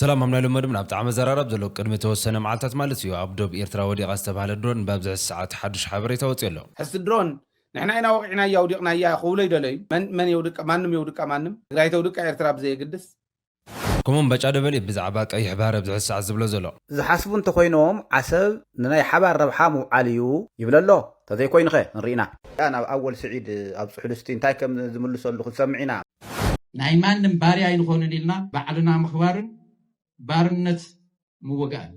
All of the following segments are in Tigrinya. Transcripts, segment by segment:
سلام هم نايلو مدمن عبد عام زرارب زلو قدمي توسنه معلتات مالتيو عبدوب إيرترا ودي قاستبهال الدرون بابزع الساعات حدش حبري توتيلو حس الدرون نحن اينا وقعنا يا ودقنا يا خولي دلي من يودق مانم يودق مانم غاي تودق إيرترا بزي قدس كمون بچا دبلي بزعباك أي حبار بزع الساعات زبلو زلو زحاسبون تخوينهم عسب نناي حبار ربحامو عليو يبللو تذي كوين خي نرينا انا اول سعيد ابو حلستين تايكم زملسو لو سمعينا ناي مانم باري اي نخون لنا بعلنا مخبارن بارنت موقعن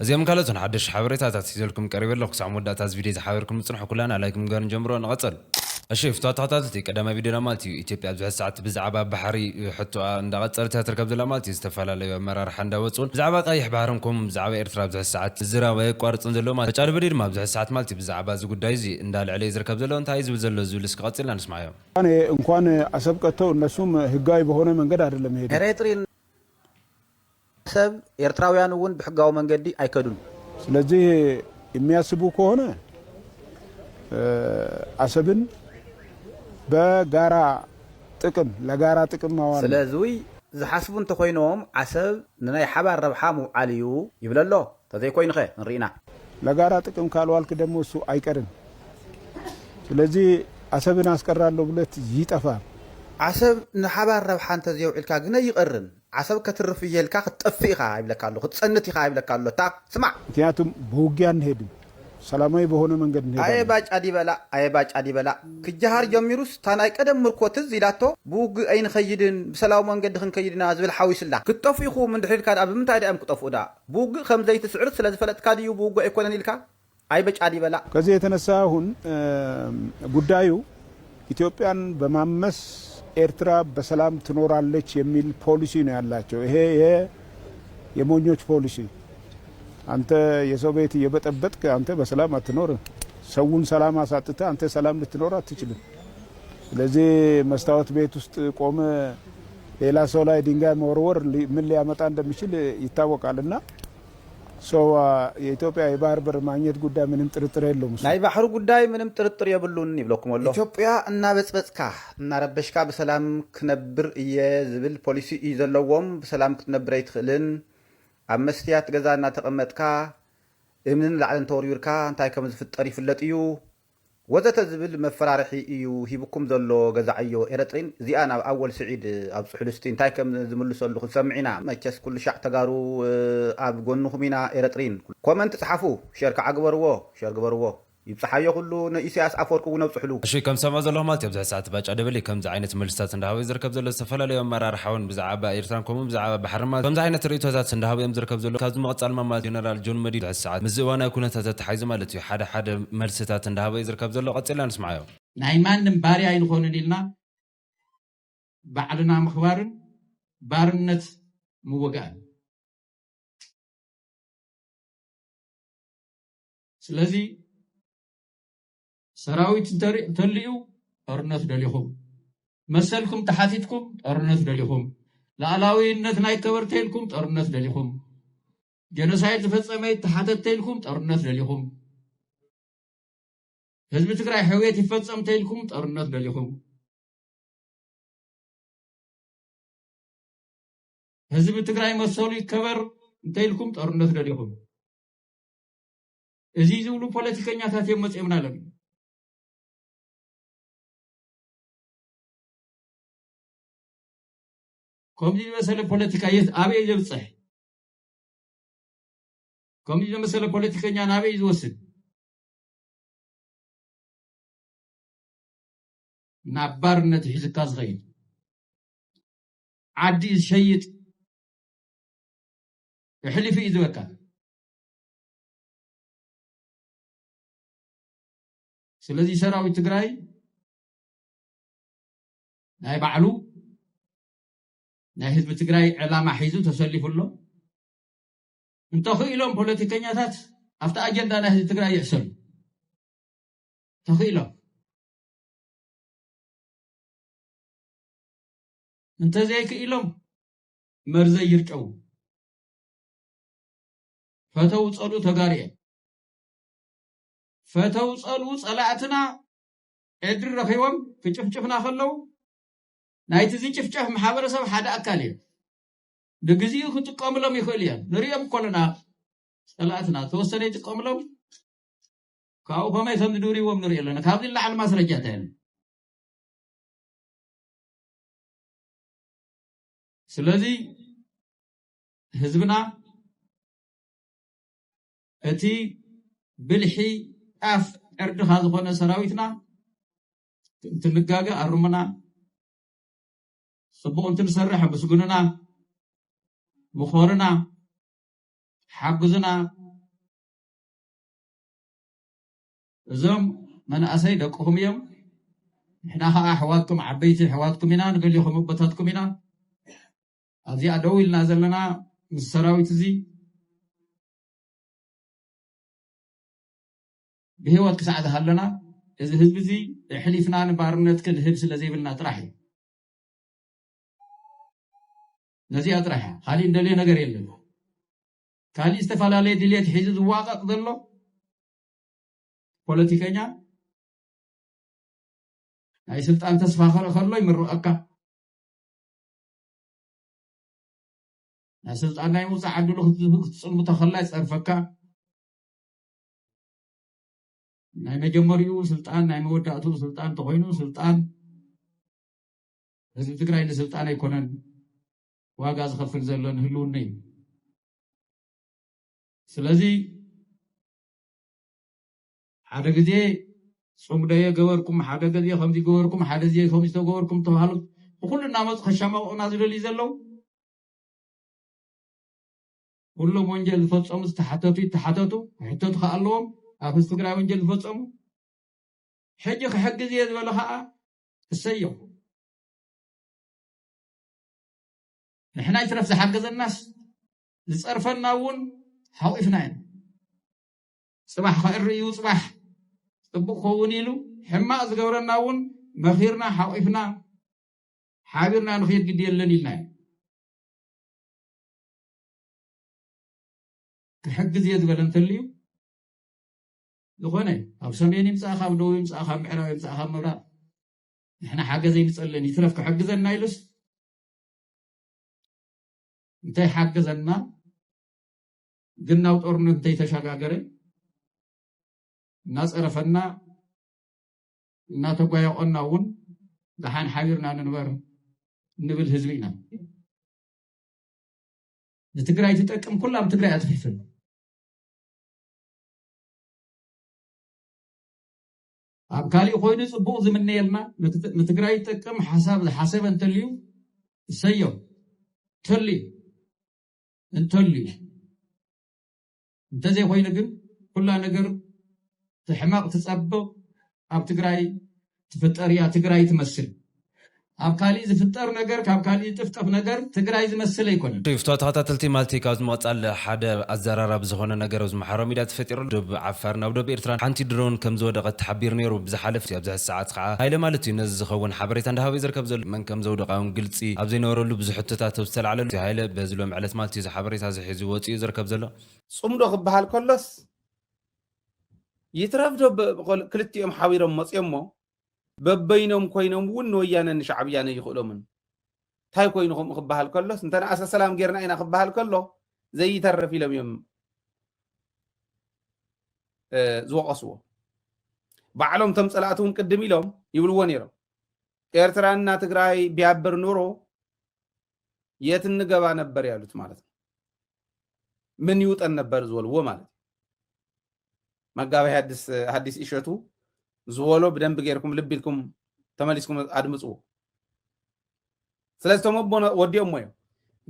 زيام كالتون حدش حبريتات تسيزلكم قريب لكم سامو داتا فيديو زحاوركم تصنحوا كلنا لايكم غير جمرو نقصل اشي فتاتاتاتي قدما فيديو مالتي ايثيوبيا بزح ساعات بزعبا بحري حتى اندقصلت تركب زلا مالتي استفاله مرار حندا وصول بزعبا قيح بحرمكم بزعبا ايرترا بزح ساعات زرا وي قارصن زلو ما تشار بدير ما بزح ساعات مالتي بزعبا زي غداي زي اندال عليه زركب زلو انت زل زلو زلس قصلنا نسمعهم انا እንኳን አሰብቀተው እነሱም ህጋዊ በሆነ መንገድ አይደለም ሄደ ኤርትሪን ሰብ ኤርትራውያን ወን በህጋው መንገዲ አይከዱን ስለዚህ የሚያስቡ ከሆነ አሰብን በጋራ ጥቅም ለጋራ ጥቅም ማዋል ስለዚህ ዝሐስቡን ተኮይኖም አሰብ ነናይ ሓባር ረብሓሙ ዓልዩ ይብለሎ ተዘይ ኮይን ኸ ንሪና ለጋራ ጥቅም ካልዋልክ ደግሞ እሱ አይቀርም ስለዚህ አሰብን አስቀራለሁ ብለት ይጠፋል عسب نحبار ربحان تزيو إلكا جنا يقرن عسب كترف يلكا خطفيها يبلكالو ختصنتيها يبلكالو تا سمع ምክንያቱም በውጊያ እንሄድም ሰላማዊ በሆነ መንገድ እንሄዳለን አይባጭ አዲበላ ክጃሃር ጀሚሩስ ታናይ ቀደም ምርኮት ዚላቶ ቡግ አይን ኸይድን በሰላም መንገድ ኸንከይድና ዝብል ሓዊስላ ክጠፊኹ ምን ድሕልካ ኣብ ምንታይ ዳም ክጠፍኡዳ ቡግ ከምዘይ ትስዕር ስለዝፈለጥካ ድዩ ቡግ አይኮነን ኢልካ አይባጭ አዲበላ ከዚህ የተነሳ አሁን ጉዳዩ ኢትዮጵያን በማመስ ኤርትራ በሰላም ትኖራለች የሚል ፖሊሲ ነው ያላቸው ይሄ የሞኞች ፖሊሲ አንተ የሰው ቤት እየበጠበጥክ አንተ በሰላም አትኖር ሰውን ሰላም አሳጥተ አንተ ሰላም ልትኖር አትችልም ስለዚህ መስታወት ቤት ውስጥ ቆመ ሌላ ሰው ላይ ድንጋይ መወርወር ምን ሊያመጣ እንደሚችል ይታወቃልና ሰው የኢትዮጵያ የባህር በር ማግኘት ጉዳይ ምንም ጥርጥር የለውም ናይ ባህር ጉዳይ ምንም ጥርጥር የብሉን ይብለኩም ወሎ ኢትዮጵያ እና በጽበጽካ እና ረበሽካ በሰላም ክነብር የዝብል ፖሊሲ ይዘለዎም በሰላም ክትነብር አይትኽልን አመስቲያት ገዛና ተቀመጥካ እምን ለዓለን ተወሪርካ እንታይ ከም ዝፍጠር ይፍለጥ እዩ ወዘተ ዝብል መፈራርሒ እዩ ሂብኩም ዘሎ ገዛዓዮ ኤርትሪን እዚኣና ኣወል ስዒድ ኣብ ጽሕልስቲን እንታይ ከም ዝምልሰሉ ክንሰምዒና መቸስ ኩሉ ሻዕ ተጋሩ ኣብ ጎንኹም ኢና ኤርትሪን ኮመንት ጽሓፉ ሼር ግበርዎ ይብጽሓዮ ኩሉ ንኢሳያስ ኣፈወርቂ እውን ኣብጽሕሉ እሺ ከም ሰማ ዘሎ ማለት ብዛሕ ሰዓት ባጫ ደበሊ ከምዚ ዓይነት መልስታት እንዳሃበ ዝርከብ ዘሎ ዝተፈላለዩ ኣመራርሓውን ብዛዕባ ኤርትራን ከምኡ ብዛዕባ ባሕርማ ከምዚ ዓይነት ርእቶታት እንዳሃበ እዮም ዝርከብ ዘሎ ካብዚ መቐጻል ማማት ጀነራል ጆን መዲድ ብዛሕ ሰዓት ምስ እዋናዊ ኩነታት ተተሓሒዙ ማለት እዩ ሓደ መልስታት እንዳሃበ ዝርከብ ዘሎ ቀፂልና ንስማዓዮ ናይ ማንም ባርያ ኣይንኾንን ኢልና ባዕልና ምኽባርን ባርነት ምውጋእን ስለዚ ሰራዊት ተልዩ ጦርነት ደሊኹም መሰልኩም ተሓቲትኩም ጦርነት ደሊኹም ላዕላዊነት ናይ ከበርተልኩም ጦርነት ደሊኹም ጀኖሳይድ ዝፈጸመይ ተሓተተልኩም ጦርነት ደሊኹም ህዝቢ ትግራይ ሕውየት ይፈጸም ተልኩም ጦርነት ደሊኹም ህዝቢ ትግራይ መሰሉ ይከበር እንተልኩም ጦርነት ደሊኹም እዚ ዝብሉ ፖለቲከኛታት እዮም መጽኤምና ኣለና كمدي مثلا بوليتيكا أبي يبصح كمدي مثلا بوليتيكا يعني أبي يوصل نعبرنا تحيز كازغين عدي شيء يحلي في إذا كان سلذي سراوي تجراي ناي بعلو ናይ ህዝቢ ትግራይ ዕላማ ሒዙ ተሰሊፉሎ እንተኽኢሎም ፖለቲከኛታት ኣብቲ ኣጀንዳ ናይ ህዝቢ ትግራይ ይሕሰሉ ተኽኢሎም እንተዘይክኢሎም መርዘይ ይርጨው ፈተው ጸሉ ተጋርየ ፈተው ጸሉ ጸላእትና ዕድር ረኺቦም ክጭፍጭፍና ከለው ናይቲ ዝጭፍጨፍ ማሕበረሰብ ሓደ ኣካል እዩ ንግዚኡ ክትጥቀምሎም ይኽእል እያ ንሪኦም ኮለና ፀላእትና ተወሰነ ይጥቀምሎም ካብኡ ከመይ ከም ዝድብርዎም ንሪኢ ኣለና ካብዚ ላዕሊ ማስረጃታት እዮም ስለዚ ህዝብና እቲ ብልሒ ኣፍ ዕርድኻ ዝኾነ ሰራዊትና እንትንጋገ ኣርሙና ጽቡቕ እንትንሰርሕ ኣመስግኑና ምኾርና ሓግዙና እዞም መናእሰይ ደቅኹም እዮም ንሕና ከዓ ኣሕዋትኩም ዓበይቲ ኣሕዋትኩም ኢና ንገሊኹም ኣቦታትኩም ኢና ኣብዚኣ ደው ኢልና ዘለና ምስ ሰራዊት እዚ ብህይወት ክሳዕ ዝሃለና እዚ ህዝቢ እዚ ሕሊፍና ንባርነት ክንህብ ስለ ዘይብልና ጥራሕ እዩ ነዚኣ ጥራሕ እያ ካሊእ እንደልዮ ነገር የለን ካሊእ ዝተፈላለየ ድሌት ሒዙ ዝዋቐቕ ዘሎ ፖለቲከኛ ናይ ስልጣን ተስፋ ከሎ ይምርቐካ ናይ ስልጣን ናይ ምውፃእ ዓድሉ ክትፅልሙ ተኸላ ይፀርፈካ ናይ መጀመሪኡ ስልጣን ናይ መወዳእቱ ስልጣን ተኮይኑ ስልጣን ህዝቢ ትግራይ ንስልጣን ኣይኮነን ዋጋ ዝኸፍል ዘሎ ንህልውና እዩ ስለዚ ሓደ ግዜ ጽምደየ ገበርኩም ሓደ ግዜ ከምዚ ገበርኩም ሓደ ግዜ ከምዚ ተገበርኩም ተባሃሉ ብኩሉ እናመፁ ከሻማቑና ዝደልዩ ዘለው ኩሎም ወንጀል ዝፈፀሙ ዝተሓተቱ ሕተቱ ከዓ ኣለዎም ኣብ ህዝቢ ትግራይ ወንጀል ዝፈፀሙ ሕጂ ክሕግዝ እየ ዝበለ ከዓ እሰየው ንሕና ይትረፍ ዝሓገዘናስ ዝፀርፈና እውን ሓቂፍና ኢና ፅባሕ ክዕሪ እዩ ፅባሕ ፅቡቕ ክኸውን ኢሉ ሕማቕ ዝገብረና እውን መኺርና ሓቂፍና ሓቢርና ንኽየድ ግዲ የለን ኢልና እዩ ክሕግዝ እየ ዝበለ እንተልዩ ዝኾነ ኣብ ሰሜን ይምፃእኻ ኣብ ደቡብ ይምፃእኻ ኣብ ምዕራብ ይምፃእኻ ኣብ ምብራቕ ንሕና ሓገዘ ይንፀለን ይትረፍ ክሕግዘና ኢሉስ እንታይ ሓገዘና ግን ናብ ጦርነት እንተይተሸጋገረ እናፀረፈና እናተጓየቆና እውን ድሓን ሓቢርና ንንበር ንብል ህዝቢ ኢና ንትግራይ ትጠቅም ኩላ ኣብ ትግራይ ኣትፊፍን ኣብ ካሊእ ኮይኑ ጽቡቕ ዝምነየልና ንትግራይ ይጠቅም ሓሳብ ዝሓሰበ እንተልዩ እሰየው እንተልዩ እንተዘይኮይኑ ግን ኩላ ነገር ትሕማቕ ትጸብቕ ኣብ ትግራይ ትፍጠር እያ ትግራይ ትመስል ኣብ ካሊእ ዝፍጠር ነገር ካብ ካሊእ ጥፍጠፍ ነገር ትግራይ ዝመስል ኣይኮነን ፍትዋት ተኸታተልቲ ማለት ካብዚ ምቕፃል ሓደ ኣዘራራቢ ዝኾነ ነገር ኣብዚ ማሕበራዊ ሚድያ ተፈጢሩ ደብ ዓፋር ናብ ደብ ኤርትራ ሓንቲ ድሮን ከም ዝወደቐት ተሓቢር ነይሩ ብዝሓለፍ ኣብዚ ሰዓት ከዓ ሃይለ ማለት እዩ ነዚ ዝኸውን ሓበሬታ እንዳሃበ ዝርከብ ዘሎ መን ከም ዘውደቐ እውን ግልፂ ኣብ ዘይነበረሉ ብዙሕ ሕቶታት ዝተለዓለሉ ሃይለ በዚ ሎም ዕለት ማለት እዩ ሓበሬታ ዝሒዙ ወፂኡ ዝርከብ ዘሎ ጽምዶ ክበሃል ከሎስ ይትረፍ ዶ ክልቲኦም ሓቢሮም መፅዮም ሞ በበይኖም ኮይኖም እውን ወያነ ንሻዕብያነ ይኽእሎምን እንታይ ኮይኑ ከምኡ ክበሃል ከሎስ እንተነኣሰ ሰላም ጌርና ኢና ክበሃል ከሎ ዘይተረፍ ኢሎም እዮም ዝወቐስዎ ባዕሎም ቶም ፀላእቲ እውን ቅድም ኢሎም ይብልዎ ነይሮም ኤርትራና ትግራይ ቢያብር ኑሮ የት እንገባ ነበር ያሉት ማለት ነው ምን ይውጠን ነበር ዝበልዎ ማለት መጋባይ ሐዲስ እሸቱ ዝወሎ ብደንብ ጌርኩም ልብ ኢልኩም ተመሊስኩም ኣድምፅዎ ስለዚ ተመቦ ወዲኦም ሞዮ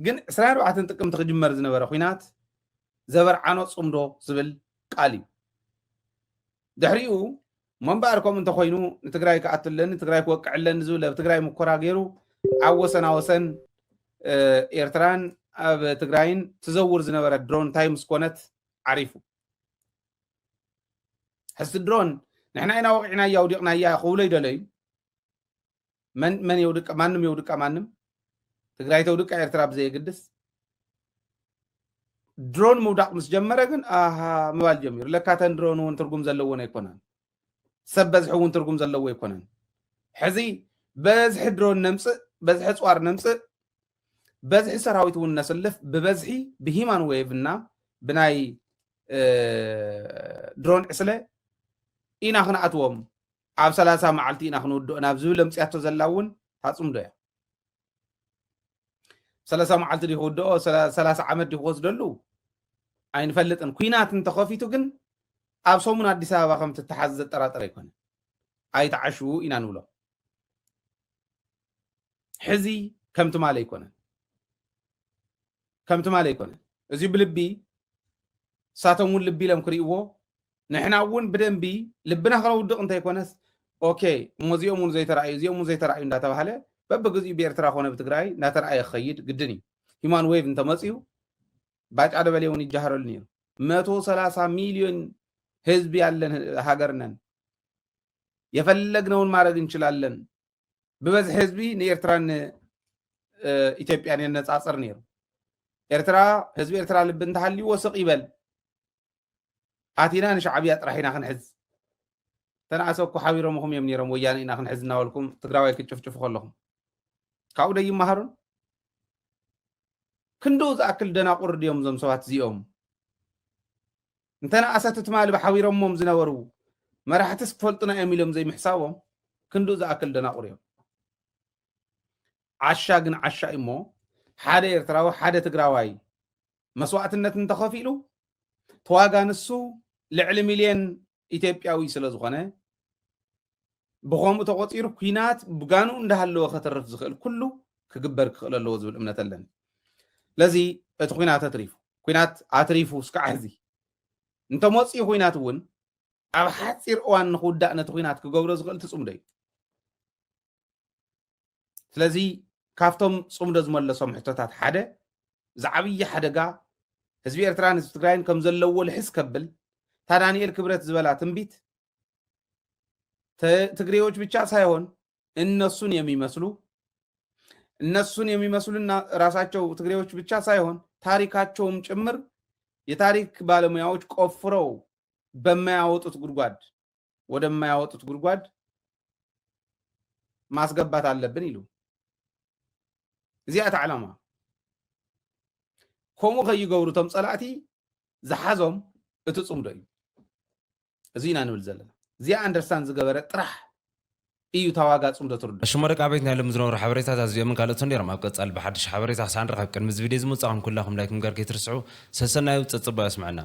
ግን 24 ጥቅምቲ ክጅመር ዝነበረ ኩናት ዘበርዓኖ ጽምዶ ዝብል ቃል እዩ ድሕሪኡ መንባር ከም እንተኮይኑ ንትግራይ ከኣትለን ትግራይ ክወቅዕለን ዝብል ኣብ ትግራይ ሙከራ ገይሩ ኣብ ወሰን ኤርትራን ኣብ ትግራይን ትዘውር ዝነበረ ድሮን እንታይ ምስ ኮነት ዓሪፉ ሕዚ ድሮን نحن أنا وقعنا يا ودقنا يا خولي دلي من يودق مانم يودق مانم تقرأي تودق إرتراب زي قدس درون مودق مسجمرة كن موال جمير لكاتن درون وانترقم زلوون يكونان سبز حوون ترقم زلو يكونان حزي بزح درون نمس بزح صوار نمس በዝሒ ሰራዊት እውን ነስልፍ ብበዝሒ ብሂማን ዌቭ እና ብናይ ድሮን ዕስለ ኢና ክንኣትዎም ኣብ 30 መዓልቲ ኢና ክንውድኦ ናብ ዝብል ምፅያቶ ዘላ እውን ታፅምዶ እያ 30 መዓልቲ ዲ ክውድኦ 30 ዓመት ዲ ክወስደሉ ኣይንፈልጥን ኩናት እንተኸፊቱ ግን ኣብ ሰሙን ኣዲስ ኣበባ ከም ትተሓዝ ዘጠራጠረ ይኮነ ኣይተዓሽው ኢና ንብሎ ሕዚ ከምቲ ማለ ይኮነን እዚ ብልቢ ሳቶም እውን ልቢ ኢሎም ክርእይዎ ንሕና እውን ብደንቢ ልብና ከነውድቕ እንተይኮነስ ኦኬ እሞዚኦም እውን ዘይተረኣዩ እዚኦም እውን ዘይተረኣዩ እንዳተባሃለ በብግዚኡ ብኤርትራ ኮነ ብትግራይ እናተረኣየ ክኸይድ ግድን እዩ ሂማን ዌቭ እንተመፅኡ ባጫ ደበሌ እውን ይጃሃረሉ ነይሩ 130 ሚሊዮን ህዝብ ያለን ሀገር ነን የፈለግነውን ማድረግ እንችላለን ብበዝሒ ህዝቢ ንኤርትራን ኢትዮጵያን የነጻጽር ነይሩ ኤርትራ ህዝቢ ኤርትራ ልቢ እንተሃልዩ ወስቕ ይበል ኣቲና ንሻዕብያ ጥራሒና ክንሕዝ ተናእሰኩ ሓቢሮምኹም እዮም ነይሮም ወያነ ኢና ክንሕዝ እናበልኩም ትግራዋይ ክጭፍጭፉ ከለኹም ካብኡ ደ ይመሃሩን ክንዶ ዝኣክል ደናቁር ድዮም ዞም ሰባት እዚኦም እንተናእሰት ትማል ብሓቢሮሞም ዝነበሩ መራሕትስ ክፈልጡና እዮም ኢሎም ዘይምሕሳቦም ክንዶ ዝኣክል ደናቁር እዮም ዓሻ ግን ዓሻ እሞ ሓደ ኤርትራዊ ሓደ ትግራዋይ መስዋዕትነት እንተኸፊሉ ተዋጋ ንሱ ልዕሊ ሚልዮን ኢትዮጵያዊ ስለ ዝኾነ ብኸምኡ ተቆፂሩ ኩናት ብጋኑ እንዳሃለወ ከተርፍ ዝኽእል ኩሉ ክግበር ክኽእል ኣለዎ ዝብል እምነት ኣለኒ ለዚ እቲ ኩናት ኣትሪፉ እስካዕ ሕዚ እንተመፅኡ ኩናት እውን ኣብ ሓፂር እዋን ንክውዳእ ነቲ ኩናት ክገብሮ ዝኽእል ትፅምዶ እዩ ስለዚ ካብቶም ፅምዶ ዝመለሶም ሕቶታት ሓደ ዝዓብይ ሓደጋ ህዝቢ ኤርትራን ህዝቢ ትግራይን ከም ዘለዎ ልሕስ ከብል ታዳንኤል ክብረት ዝበላ ትንቢት ትግሬዎች ብቻ ሳይሆን እነሱን የሚመስሉና ራሳቸው ትግሬዎች ብቻ ሳይሆን ታሪካቸውም ጭምር የታሪክ ባለሙያዎች ቆፍረው ወደማያወጡት ጉድጓድ ማስገባት አለብን ይሉ እዚኣት ዓላማ ከምኡ ከይገብሩ ቶም ፀላእቲ ዝሓዞም እቲ ፅምዶ እዩ እዚ ኢና ንብል ዘለና እዚኣ ኣንደርስታንድ ዝገበረ ጥራሕ እዩ ተዋጋ ፅምዶ ትርዱ ሽመደቅ ዓበይት ናይ ሎም ዝነበሩ ሓበሬታት ኣዝዮምን ካልኦትን ነይሮም ኣብ ቀፃሊ ብሓድሽ ሓበሬታ ክሳንረኸብ ቅድሚ እዚ ቪድዮ ዝምፃኹም ኩላኹም ላይክ ምግባር ከይትርስዑ ሰሰናዩ ፀፅባ ይስምዐና